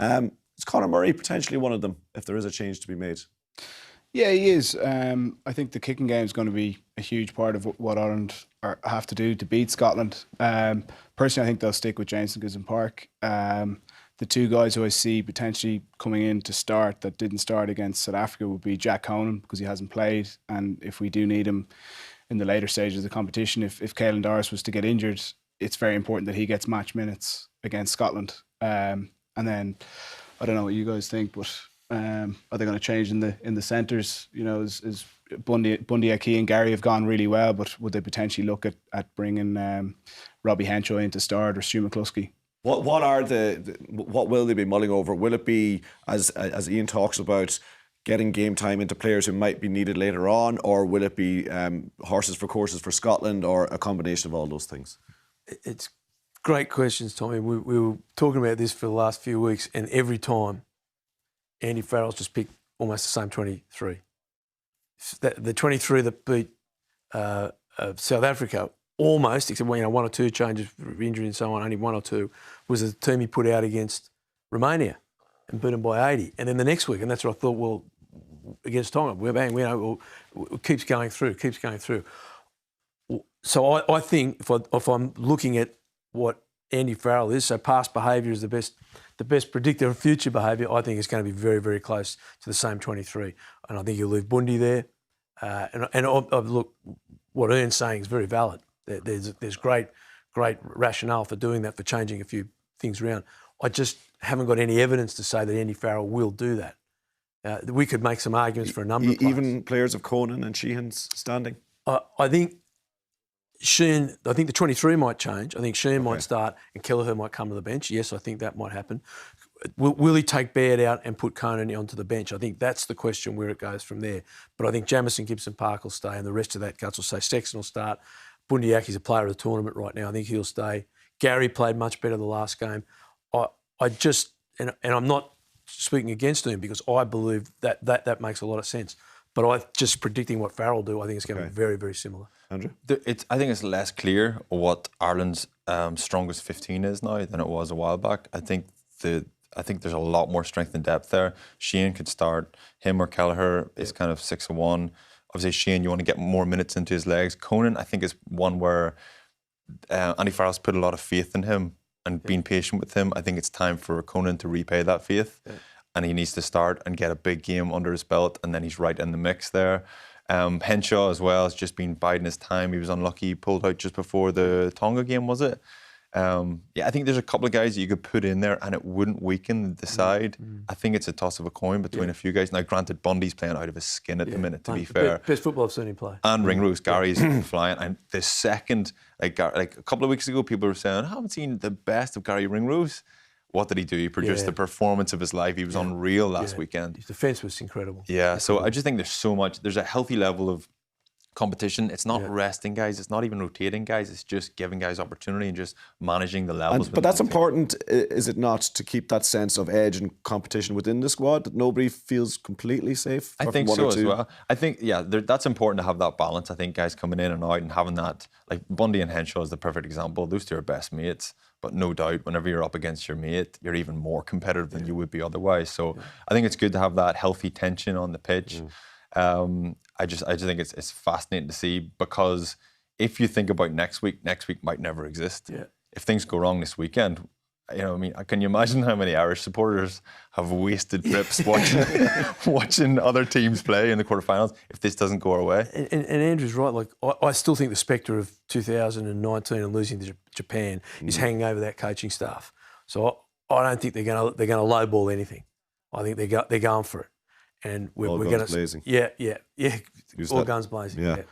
Is Conor Murray potentially one of them if there is a change to be made? Yeah, he is. I think the kicking game is going to be a huge part of what Ireland have to do to beat Scotland. Personally, I think they'll stick with Jameson Guzman Park. The two guys who I see potentially coming in to start that didn't start against South Africa would be Jack Conan, because he hasn't played, and if we do need him in the later stages of the competition, if Caelan Doris was to get injured, it's very important that he gets match minutes against Scotland. And then I don't know what you guys think, but are they going to change in the centres? You know, is Bundy Aki and Gary have gone really well, but would they potentially look at bringing Robbie Henshaw in to start, or Stu McCluskey? What will they be mulling over? Will it be, as Ian talks about, getting game time into players who might be needed later on, or will it be horses for courses for Scotland, or a combination of all those things? It's great questions, Tommy. We were talking about this for the last few weeks, and every time Andy Farrell's just picked almost the same 23. The 23 that beat South Africa, almost, except one or two changes for injury and so on, only one or two, was the team he put out against Romania and beat them by 80. And then the next week, and that's what I thought, well, against Tonga, it keeps going through. So I think if I'm looking at what Andy Farrell is, so past behaviour is the best predictor of future behaviour, I think it's going to be very, very close to the same 23. And I think you'll leave Bundy there. Look, what Ian's saying is very valid. There's great rationale for doing that, for changing a few things around. I just haven't got any evidence to say that Andy Farrell will do that. We could make some arguments for a number of players. Even players of Conan and Sheehan's standing? I think Sheehan, I think the 23 might change. I think Sheehan might start and Kelleher might come to the bench. Yes, I think that might happen. Will he take Baird out and put Conan onto the bench? I think that's the question where it goes from there. But I think Jamison Gibson Park will stay, and the rest of that guts will say Sexton will start. Bundy Aki's a player of the tournament right now. I think he'll stay. Gary played much better the last game. And I'm not speaking against him, because I believe that makes a lot of sense. But I just predicting what Farrell will do, I think it's going to be very, very similar. Andrew? I think it's less clear what Ireland's strongest 15 is now than it was a while back. I think there's a lot more strength and depth there. Sheehan could start. Him or Kelleher is kind of 6-1. Obviously, Sheehan, you want to get more minutes into his legs. Conan, I think, is one where Andy Farrell's put a lot of faith in him and been patient with him. I think it's time for Conan to repay that faith. Yeah. And he needs to start and get a big game under his belt, and then he's right in the mix there. Henshaw as well has just been biding his time. He was unlucky, he pulled out just before the Tonga game, was it? I think there's a couple of guys that you could put in there and it wouldn't weaken the side. I think it's a toss of a coin between a few guys. Now, granted, Bundy's playing out of his skin at the minute, to be fair. Best football I've seen him play. And Ringrose, Gary's flying. And the second, like a couple of weeks ago, people were saying, I haven't seen the best of Gary Ringrose. What did he do? He produced the performance of his life. He was unreal last weekend. His defence was incredible. Yeah, so I just think there's a healthy level of competition. It's not resting guys. It's not even rotating guys. It's just giving guys opportunity and just managing the levels. But that's important, is it not, to keep that sense of edge and competition within the squad, that nobody feels completely safe? I think so as well. I think, that's important to have that balance. I think guys coming in and out and having that, like Bundy and Henshaw is the perfect example. Those two are best mates. But no doubt, whenever you're up against your mate, you're even more competitive than you would be otherwise. So I think it's good to have that healthy tension on the pitch. I just think it's fascinating to see, because if you think about next week might never exist. Yeah. If things go wrong this weekend, can you imagine how many Irish supporters have wasted trips watching other teams play in the quarterfinals if this doesn't go our way? And Andrew's right. Like I still think the spectre of 2019 and losing to Japan is hanging over that coaching staff. So I don't think they're going to lowball anything. I think they're going for it, and we're going to blazing. Yeah. All guns blazing. Yeah.